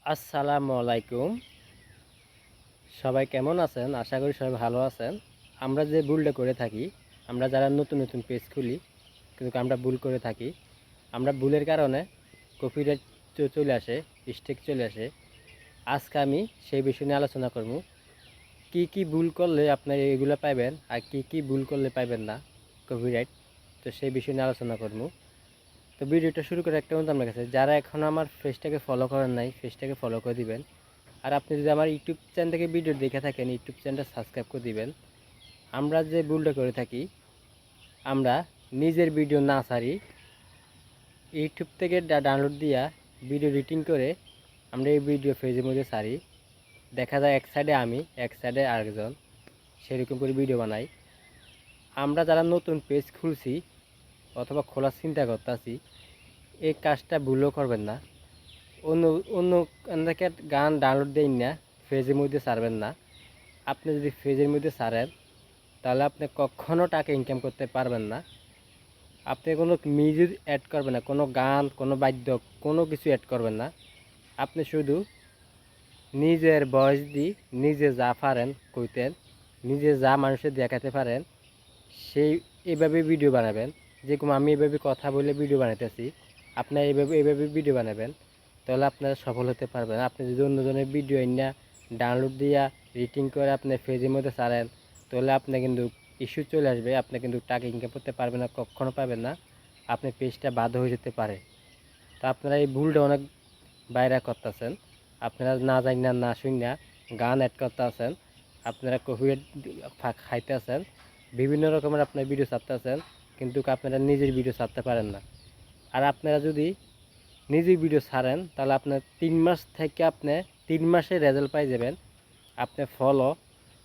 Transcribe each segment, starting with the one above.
আসসালামু আলাইকুম। সবাই কেমন আছেন? আশা করি সবাই ভালো আছেন। আমরা যে ভুলটা করে থাকি, আমরা যারা নতুন নতুন পেজ খুলি, কিন্তু আমরা ভুল করে থাকি। আমরা ভুলের কারণে কপিরাইট চলে আসে, স্ট্রাইক চলে আসে। আজকে আমি সেই বিষয় নিয়ে আলোচনা করব। কি কি ভুল করলে আপনারা এগুলো পাইবেন, আর কি কি ভুল করলে পাইবেন না কপিরাইট। তো সেই বিষয় নিয়ে আলোচনা করব। তো ভিডিওটা শুরু করে একটা অনুরোধ আমার কাছে, যারা এখনও আমার পেজটাকে ফলো করেন নাই, পেজটাকে ফলো করে দিবেন। আর আপনি যদি আমার ইউটিউব চ্যানেল থেকে ভিডিও দেখে থাকেন, ইউটিউব চ্যানেলটা সাবস্ক্রাইব করে দিবেন। আমরা যে ভুলটা করে থাকি, আমরা নিজের ভিডিও না ছাড়ি, ইউটিউব থেকে ডাউনলোড দিয়া ভিডিও এডিটিং করে আমরা এই ভিডিও পেজের মধ্যে ছাড়ি। দেখা যায় এক সাইডে আমি, এক সাইডে আরেকজন, সেরকম করে ভিডিও বানাই। আমরা যারা নতুন পেজ খুলছি অথবা খোলার চিন্তা করতেছি, এই কাজটা ভুলও করবেন না। অন্য অন্য থেকে গান ডাউনলোড দেন না, পেজের মধ্যে ছাড়বেন না। আপনি যদি পেজের মধ্যে ছাড়েন, তাহলে আপনি কখনো টাকা ইনকাম করতে পারবেন না। আপনি কোনো মিউজিক অ্যাড করবেন না, কোনো গান, কোনো বাদ্য, কোনো কিছু অ্যাড করবেন না। আপনি শুধু নিজের ভয়েস দিয়ে নিজে যা পারেন কইতেন, নিজে যা মানুষের দেখাতে পারেন, সেই এভাবে ভিডিও বানাবেন। যেরকম আমি এভাবে কথা বলে ভিডিও বানাইতেছি, আপনার এইভাবে ভিডিও বানাবেন, তাহলে আপনারা সফল হতে পারবেন। আপনি যদি অন্যজনের ভিডিও না ডাউনলোড দিয়া রেটিং করে আপনি পেজের মধ্যে ছাড়েন, তাহলে আপনি কিন্তু ইস্যু চলে আসবে, আপনি কিন্তু টাকা ইনকাম করতে পারবেন না, কখনো পাবেন না। আপনার পেজটা বাদ হয়ে যেতে পারে। তো আপনারা এই ভুলটা অনেক বাইরে করতেছেন। আপনারা না জানি না, না শুনি না গান অ্যাড করতেছেন, আপনারা কপিরাইট খাইতেছেন, বিভিন্ন রকমের আপনার ভিডিও ছাড়তেছেন, কিন্তু আপনারা নিজের ভিডিও ছাড়তে পারেন না। আর আপনারা যদি নিজের ভিডিও ছাড়েন, তাহলে আপনার 3 মাস থেকে আপনি 3 মাসে রেজাল্ট পাই যাবেন। আপনার ফলো,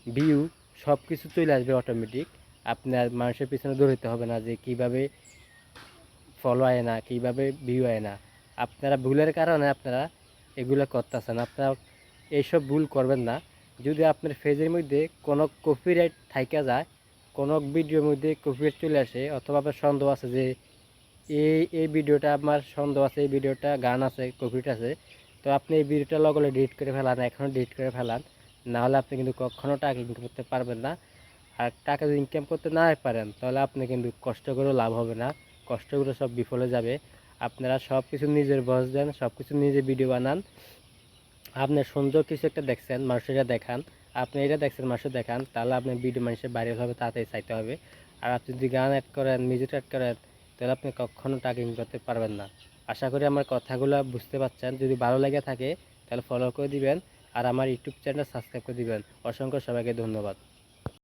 ভিউ সব কিছু চলে আসবে অটোমেটিক। আপনার মানুষের পিছনে দৌড়াতে হবে না যে কীভাবে ফলো আয় না, কীভাবে ভিউ আয় না। আপনারা ভুলের কারণে আপনারা এগুলো করতেছেন। আপনারা এইসব ভুল করবেন না। যদি আপনার পেজের মধ্যে কোনো কপিরাইট থাইকা যায়, কোনো ভিডিওর মধ্যে কপিরাইট চলে আসে, অথবা আপনার সন্দেহ আছে যে এই ভিডিওটা আমার সন্দেহ আছে, এই ভিডিওটা গান আছে, কপিরাইট আছে, তো আপনি এই ভিডিওটা লগে ডিলিট করে ফেলান, এখনও ডিলিট করে ফেলান। নাহলে আপনি কিন্তু কখনো টাকা ইনকাম করতে পারবেন না। আর টাকা যদি ইনকাম করতে না পারেন, তাহলে আপনি কিন্তু কষ্ট করেও লাভ হবে না, কষ্টগুলো সব বিফলে যাবে। আপনারা সব কিছু নিজের বস দেন, সব কিছু নিজে ভিডিও বানান। আপনি সুন্দর কিছু একটা দেখছেন, মানুষেরা দেখান। আপনি এটা দেখছেন, মানুষের দেখান, তাহলে আপনার ভিডিও মানুষের ভাইরাল হবে, তাড়াতাড়ি চাইতে হবে। আর আপনি যদি গান অ্যাড করেন, মিউজিক অ্যাড করেন, তাহলে আপনি কখনো টাকা ইনকাম করতে পারবেন না। আশা করি আমার কথাগুলো বুঝতে পারছেন। যদি ভালো লেগে থাকে, তাহলে ফলো করে দিবেন, আর আমার ইউটিউব চ্যানেল সাবস্ক্রাইব করে দিবেন। অসংখ্য সবাইকে ধন্যবাদ।